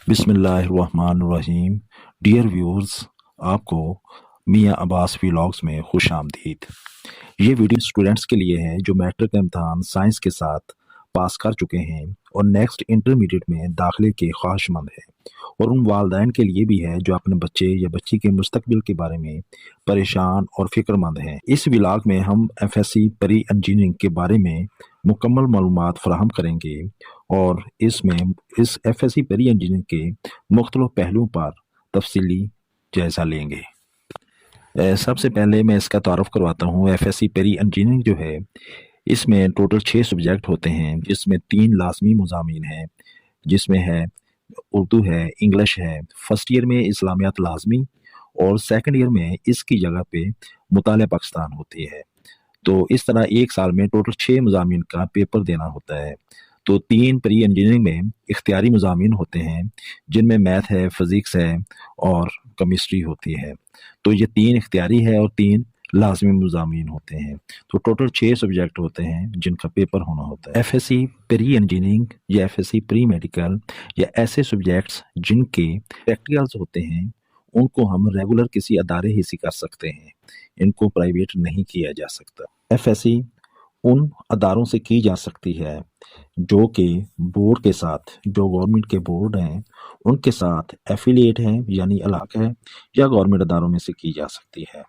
बिस्मिल्लाहिर्रहमानिर्रहीम। Dear viewers, आपको मियाँ अब्बास व्लॉग्स में खुश आमदीद। ये वीडियो स्टूडेंट्स के लिए है जो मैट्रिक का इम्तहान साइंस के साथ पास कर चुके हैं और नेक्स्ट इंटरमीडिएट में दाखिले के ख्वाहिशमंद हैं, और उन वालिदैन के लिए भी है जो अपने बच्चे या बच्ची के मुस्तकबिल के बारे में परेशान और फिक्रमंद हैं। इस व्लॉग में हम एफएससी प्री इंजीनियरिंग के बारे में मुकम्मल मालूमात फराहम करेंगे और इसमें इस एफएससी प्री इंजीनियरिंग के मुख्तलिफ पहलुओं पर तफसीली जायज़ा लेंगे। सबसे पहले मैं इसका तारुफ करवाता हूँ। एफएससी प्री इंजीनियरिंग जो है, इसमें टोटल 6 सब्जेक्ट होते हैं, जिसमें 3 लाजमी मज़ामीन हैं, जिसमें है उर्दू है, इंग्लिश है। फर्स्ट ईयर में इस्लामियात लाजमी और सेकंड ईयर में इसकी जगह पे मुताले पाकिस्तान होती है। तो इस तरह एक साल में टोटल 6 मज़ामीन का पेपर देना होता है। तो 3 प्री इंजीनियरिंग में इख्तियारी मज़ामीन होते हैं, जिनमें मैथ है, फिज़िक्स है और केमिस्ट्री होती है। तो ये 3 इख्तियारी है और 3 लाजमी मज़ामीन होते हैं। तो टोटल 6 सब्जेक्ट होते हैं जिनका पेपर होना होता है। एफएससी प्री इंजीनियरिंग या एफएससी प्री मेडिकल या ऐसे सब्जेक्ट्स जिनके प्रैक्टिकल्स होते हैं, उनको हम रेगुलर किसी अदारे ही से कर सकते हैं, इनको प्राइवेट नहीं किया जा सकता। एफएससी उन अदारों से की जा सकती है जो कि बोर्ड के साथ, जो गवर्नमेंट के बोर्ड हैं उनके साथ एफिलिएट हैं, यानी अलग है, या गवर्नमेंट अदारों में से की जा सकती है।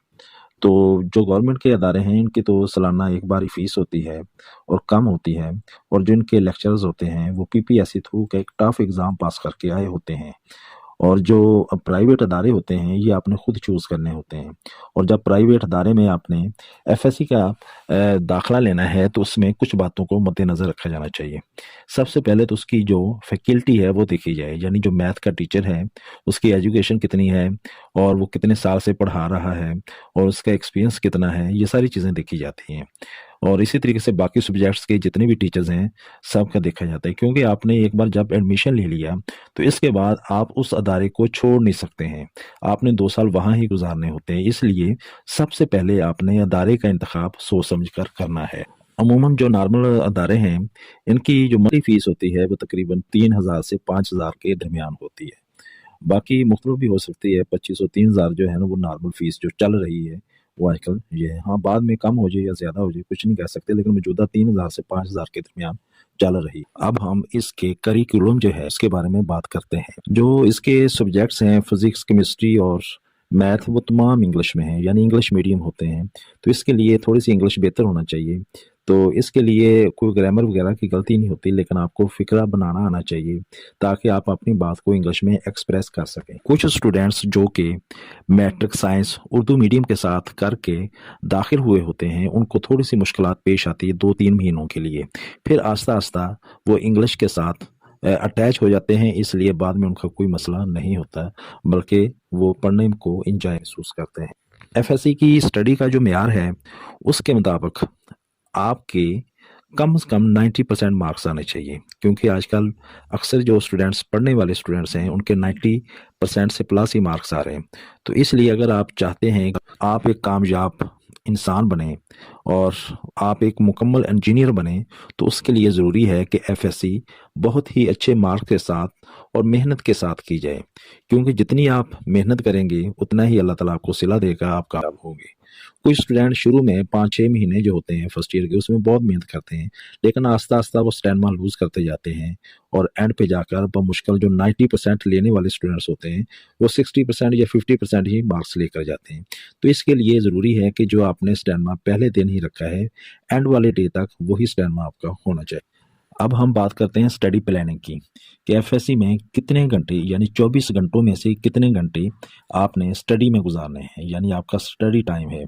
तो जो गवर्नमेंट के अदारे हैं, इनकी तो सालाना एक बार ही फीस होती है और कम होती है, और जिनके लेक्चर्स होते हैं वो पीपीएससी थ्रू का एक टफ एग्ज़ाम पास करके आए होते हैं। और जो प्राइवेट अदारे होते हैं, ये आपने खुद चूज़ करने होते हैं। और जब प्राइवेट अदारे में आपने एफएससी का दाखिला लेना है, तो उसमें कुछ बातों को मद्देनज़र रखा जाना चाहिए। सबसे पहले तो उसकी जो फैकल्टी है वो देखी जाए, यानी जो मैथ का टीचर है उसकी एजुकेशन कितनी है और वो कितने साल से पढ़ा रहा है और उसका एक्सपीरियंस कितना है, ये सारी चीज़ें देखी जाती हैं। और इसी तरीके से बाकी सब्जेक्ट्स के जितने भी टीचर्स हैं सबका देखा जाता है, क्योंकि आपने एक बार जब एडमिशन ले लिया तो इसके बाद आप उस अदारे को छोड़ नहीं सकते हैं, आपने 2 साल वहाँ ही गुजारने होते हैं। इसलिए सबसे पहले आपने अदारे का इंतखाब सोच समझ कर करना है। अमूमन जो नॉर्मल अदारे हैं, इनकी जो मंथली फ़ीस होती है वो तकरीबन 3000 से 5000 के दरमियान होती है। बाकी मुख्तलिफ भी हो सकती है, 2500 3000 जो है ना वो नॉर्मल फ़ीस जो चल रही है वो आजकल ये है। हाँ, बाद में कम हो जाए या ज़्यादा हो जाए कुछ नहीं कह सकते, लेकिन मौजूदा 3000 से 5000 के दरमियान चल रही। अब हम इसके करिकुलम जो है इसके बारे में बात करते हैं। जो इसके सब्जेक्ट्स हैं फिज़िक्स, केमिस्ट्री और मैथ, वो तमाम इंग्लिश में हैं, यानी इंग्लिश मीडियम होते हैं। तो इसके लिए थोड़ी सी इंग्लिश बेहतर होना चाहिए। तो इसके लिए कोई ग्रामर वगैरह की गलती नहीं होती, लेकिन आपको फ़िक्रा बनाना आना चाहिए ताकि आप अपनी बात को इंग्लिश में एक्सप्रेस कर सकें। कुछ स्टूडेंट्स जो कि मैट्रिक साइंस उर्दू मीडियम के साथ करके दाखिल हुए होते हैं, उनको थोड़ी सी मुश्किलात पेश आती है 2-3 महीनों के लिए। फिर आहिस्ता आहिस्ता वो इंग्लिश के साथ अटैच हो जाते हैं, इसलिए बाद में उनका कोई मसला नहीं होता, बल्कि वो पढ़ने को इंजॉय महसूस करते हैं। एफएससी की स्टडी का जो मेयार है उसके मुताबिक आपके कम से कम 90% मार्क्स आने चाहिए, क्योंकि आजकल अक्सर जो स्टूडेंट्स, पढ़ने वाले स्टूडेंट्स हैं, उनके 90% से प्लस ही मार्क्स आ रहे हैं। तो इसलिए अगर आप चाहते हैं कि आप एक कामयाब इंसान बने और आप एक मुकम्मल इंजीनियर बने, तो उसके लिए ज़रूरी है कि एफएससी बहुत ही अच्छे मार्क्स के साथ और मेहनत के साथ की जाए, क्योंकि जितनी आप मेहनत करेंगे उतना ही अल्लाह ताला आपको सिला देगा, आप कामयाब होंगे। कुछ स्टूडेंट शुरू में 5-6 महीने जो होते हैं फर्स्ट ईयर के, उसमें बहुत मेहनत करते हैं, लेकिन आस्ता आस्ता वो स्टैमिना लूज़ करते जाते हैं और एंड पे जाकर बमुश्किल जो 90% लेने वाले स्टूडेंट्स होते हैं वो 60% या 50% ही मार्क्स लेकर जाते हैं। तो इसके लिए ज़रूरी है कि जो आपने स्टैमिना पहले दिन ही रखा है, एंड वाले डे तक वही स्टैमिना आपका होना चाहिए। अब हम बात करते हैं स्टडी प्लानिंग की, कि एफएससी में कितने घंटे, यानी 24 घंटों में से कितने घंटे आपने स्टडी में गुजारने हैं, यानी आपका स्टडी टाइम है।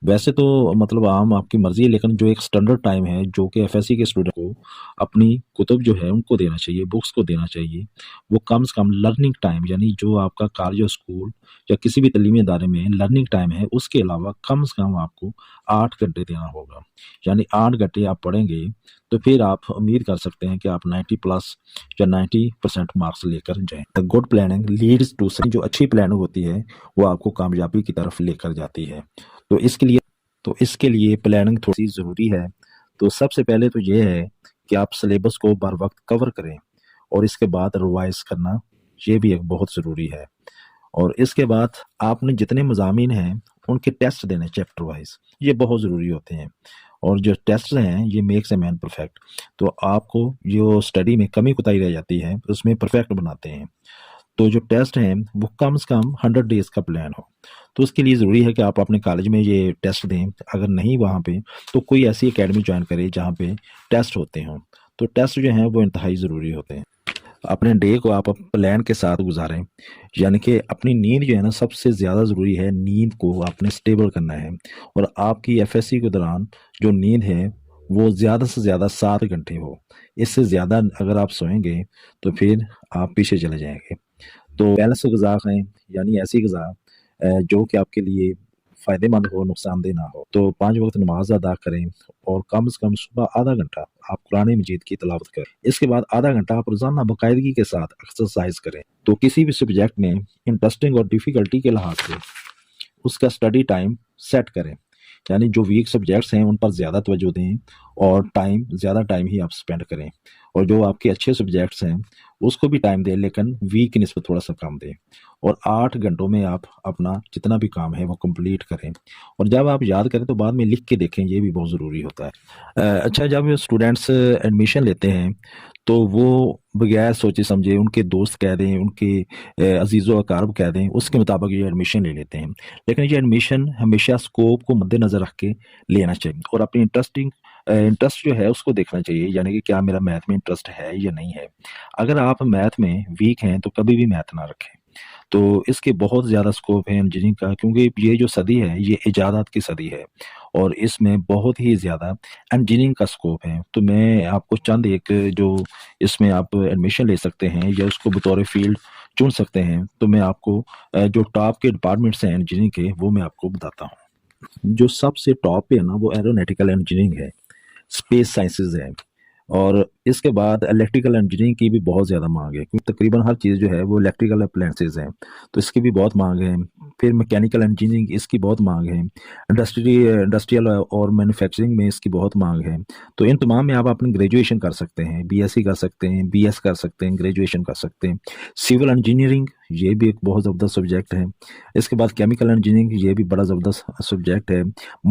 वैसे तो मतलब आम आपकी मर्ज़ी है, लेकिन जो एक स्टैंडर्ड टाइम है जो कि एफएससी के स्टूडेंट को अपनी कुतुब जो है उनको देना चाहिए, बुक्स को देना चाहिए, वो कम से कम लर्निंग टाइम, यानी जो आपका कॉलेज और स्कूल या किसी भी तलीमी इदारे में लर्निंग टाइम है, उसके अलावा कम से कम आपको 8 घंटे देना होगा। यानी 8 घंटे आप पढ़ेंगे तो फिर आप उम्मीद कर सकते हैं कि आप 90 प्लस या 90% मार्क्स लेकर जाएं। गुड प्लानिंग लीड्स टू, जो अच्छी प्लानिंग होती है वो आपको कामयाबी की तरफ लेकर जाती है। तो इसके लिए प्लानिंग थोड़ी ज़रूरी है। तो सबसे पहले तो ये है कि आप सिलेबस को बर वक्त कवर करें और इसके बाद रिवाइज करना یہ بھی ایک بہت ضروری ہے۔ اور اس کے بعد آپ نے جتنے مضامین ہیں ان کے ٹیسٹ دینے چیپٹر وائز، یہ بہت ضروری ہوتے ہیں۔ اور جو ٹیسٹ ہیں یہ میکس اے مین پرفیکٹ، تو آپ کو جو اسٹڈی میں کمی کوتاہی رہ جاتی ہے اس میں پرفیکٹ بناتے ہیں۔ تو جو ٹیسٹ ہیں وہ کم سے کم 100 ڈیز کا پلان ہو، تو اس کے لیے ضروری ہے کہ آپ اپنے کالج میں یہ ٹیسٹ دیں۔ اگر نہیں وہاں پہ تو کوئی ایسی اکیڈمی جوائن کرے جہاں پہ ٹیسٹ ہوتے ہوں، تو ٹیسٹ جو ہیں وہ انتہائی ضروری ہوتے ہیں۔ اپنے ڈے کو آپ پلان کے ساتھ گزاریں، یعنی کہ اپنی نیند جو ہے نا سب سے زیادہ ضروری ہے، نیند کو آپ نے اسٹیبل کرنا ہے۔ اور آپ کی ایف ایس سی کے دوران جو نیند ہے وہ زیادہ سے زیادہ 7 گھنٹے ہو، اس سے زیادہ اگر آپ سوئیں گے تو پھر آپ پیچھے چلے جائیں گے۔ تو بیلنس غذا کھائیں، یعنی ایسی غذا جو کہ آپ کے لیے فائدے مند ہو، نقصان دہ نہ ہو۔ تو 5 وقت نماز ادا کریں، اور کم سے کم صبح آدھا گھنٹہ آپ قرآن مجید کی تلاوت کریں۔ اس کے بعد آدھا گھنٹہ آپ روزانہ باقاعدگی کے ساتھ ایکسرسائز کریں۔ تو کسی بھی سبجیکٹ میں انٹرسٹنگ اور ڈیفیکلٹی کے لحاظ سے اس کا اسٹڈی ٹائم سیٹ کریں، یعنی جو ویک سبجیکٹس ہیں ان پر زیادہ توجہ دیں اور زیادہ ٹائم ہی آپ سپینڈ کریں، اور جو آپ کے اچھے سبجیکٹس ہیں اس کو بھی ٹائم دیں، لیکن ویک کی نسبت تھوڑا سا کم دیں، اور 8 گھنٹوں میں آپ اپنا جتنا بھی کام ہے وہ کمپلیٹ کریں۔ اور جب آپ یاد کریں تو بعد میں لکھ کے دیکھیں، یہ بھی بہت ضروری ہوتا ہے۔ اچھا، جب اسٹوڈینٹس ایڈمیشن لیتے ہیں تو وہ بغیر سوچے سمجھے ان کے دوست کہہ دیں، ان کے عزیز و اقارب کہہ دیں، اس کے مطابق یہ ایڈمیشن لے لیتے ہیں، لیکن یہ ایڈمیشن ہمیشہ سکوپ کو مد نظر رکھ کے لینا چاہیے، اور اپنی انٹرسٹ جو ہے اس کو دیکھنا چاہیے، یعنی کہ کیا میرا میتھ میں انٹرسٹ ہے یا نہیں ہے۔ اگر آپ میتھ میں ویک ہیں تو کبھی بھی میتھ نہ رکھیں۔ تو اس کے بہت زیادہ سکوپ ہے انجینئرنگ کا، کیونکہ یہ جو صدی ہے یہ ایجادات کی صدی ہے، اور اس میں بہت ہی زیادہ انجینئرنگ کا سکوپ ہے۔ تو میں آپ کو چند ایک جو اس میں آپ ایڈمیشن لے سکتے ہیں یا اس کو بطور فیلڈ چن سکتے ہیں، تو میں آپ کو جو ٹاپ کے ڈپارٹمنٹس ہیں انجینئرنگ کے وہ میں آپ کو بتاتا ہوں۔ جو سب سے ٹاپ پہ ہے نا وہ ایرونیٹیکل انجینئرنگ ہے، اسپیس سائنسز ہے، اور اس کے بعد الیکٹریکل انجینئرنگ کی بھی بہت زیادہ مانگ ہے، کیونکہ تقریباً ہر چیز جو ہے وہ الیکٹریکل اپلائنسز ہیں، تو اس کی بھی بہت مانگ ہے۔ پھر میکینیکل انجینئرنگ، اس کی بہت مانگ ہے۔ انڈسٹریل اور مینوفیکچرنگ میں اس کی بہت مانگ ہے۔ تو ان تمام میں آپ اپنی گریجویشن کر سکتے ہیں، بی ایس سی کر سکتے ہیں، بی ایس کر سکتے ہیں، گریجویشن کر سکتے ہیں۔ سول انجینئرنگ یہ بھی ایک بہت زبردست سبجیکٹ ہے۔ اس کے بعد کیمیکل انجینئرنگ، یہ بھی بڑا زبردست سبجیکٹ ہے۔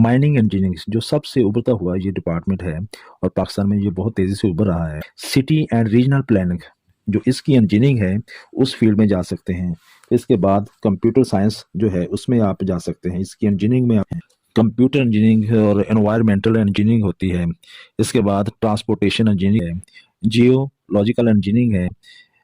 مائننگ انجینئرنگ جو سب سے ابھرتا ہوا یہ ڈپارٹمنٹ ہے، اور پاکستان میں یہ بہت تیزی سے ابھر رہا ہے۔ سٹی اینڈ ریجنل پلاننگ جو اس کی انجینئرنگ ہے اس فیلڈ میں جا سکتے ہیں۔ اس کے بعد کمپیوٹر سائنس جو ہے اس میں آپ جا سکتے ہیں، اس کی انجینئرنگ میں کمپیوٹر انجینئرنگ اور انوائرمنٹل انجینئرنگ ہوتی ہے۔ اس کے بعد ٹرانسپورٹیشن انجینئرنگ ہے، جیو لاجیکل انجینئرنگ ہے۔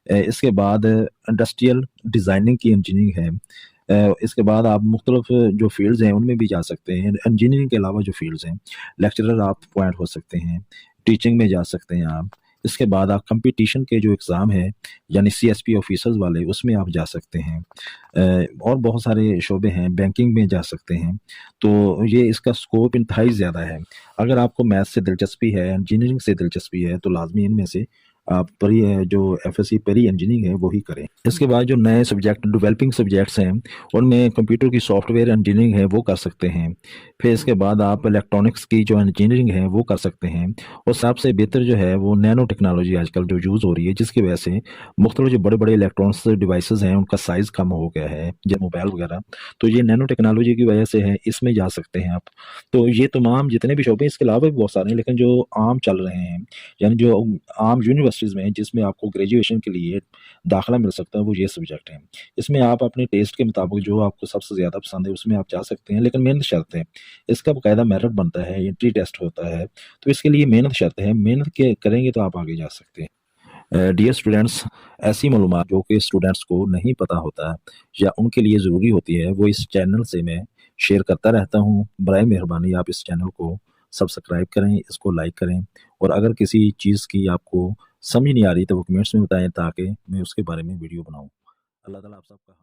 اس کے بعد انڈسٹریل ڈیزائننگ کی انجینئرنگ ہے۔ اس کے بعد آپ مختلف جو فیلڈز ہیں ان میں بھی جا سکتے ہیں۔ انجینئرنگ کے علاوہ جو فیلڈز ہیں، لیکچرر آپ اپوائنٹ ہو سکتے ہیں، ٹیچنگ میں جا سکتے ہیں آپ۔ اس کے بعد آپ کمپٹیشن کے جو ایگزام ہے، یعنی سی ایس پی آفیسرز والے، اس میں آپ جا سکتے ہیں۔ اور بہت سارے شعبے ہیں، بینکنگ میں جا سکتے ہیں۔ تو یہ اس کا سکوپ انتہائی زیادہ ہے۔ اگر آپ کو میتھ سے دلچسپی ہے، انجینئرنگ سے دلچسپی ہے، تو لازمی ان میں سے آپ جو ایف ایس سی پیری انجینئرنگ ہے وہی کریں۔ اس کے بعد جو نئے سبجیکٹ ڈیولپنگ سبجیکٹس ہیں ان میں کمپیوٹر کی سافٹ ویئر انجینئرنگ ہے وہ کر سکتے ہیں۔ پھر اس کے بعد آپ الیکٹرانکس کی جو انجینئرنگ ہے وہ کر سکتے ہیں، اور سب سے بہتر جو ہے وہ نینو ٹیکنالوجی آج کل جو یوز ہو رہی ہے، جس کی وجہ سے مختلف جو بڑے بڑے الیکٹرانکس ڈیوائسز ہیں ان کا سائز کم ہو گیا ہے، جیسے موبائل وغیرہ، تو یہ نینو ٹیکنالوجی کی وجہ سے ہے، اس میں جا سکتے ہیں آپ۔ تو یہ تمام جتنے بھی شعبے، اس کے علاوہ بھی بہت سارے ہیں، لیکن جو عام چل رہے ہیں، یعنی جو عام یونیورسٹیز میں جس میں آپ کو گریجویشن کے لیے داخلہ مل سکتا ہے وہ یہ سبجیکٹ ہیں۔ اس میں آپ اپنے ٹیسٹ کے مطابق جو آپ کو سب سے زیادہ پسند ہے اس میں آپ جا سکتے ہیں، لیکن محنت شرط ہے، اس کا باقاعدہ میرٹ بنتا ہے، انٹری ٹیسٹ ہوتا ہے، تو اس کے لیے محنت شرط ہے، محنت کریں گے تو آپ آگے جا سکتے ہیں۔ ڈیئر اسٹوڈینٹس، ایسی معلومات جو کہ اسٹوڈینٹس کو نہیں پتہ ہوتا یا ان کے لیے ضروری ہوتی ہے وہ اس چینل سے میں شیئر کرتا رہتا ہوں۔ برائے مہربانی آپ اس چینل کو سبسکرائب کریں، اس کو لائک کریں، اور اگر کسی چیز کی آپ کو سمجھ نہیں آ رہی تو وہ کمنٹس میں بتائیں تاکہ میں اس کے بارے میں ویڈیو بناؤں۔ اللہ تعالیٰ آپ سب کا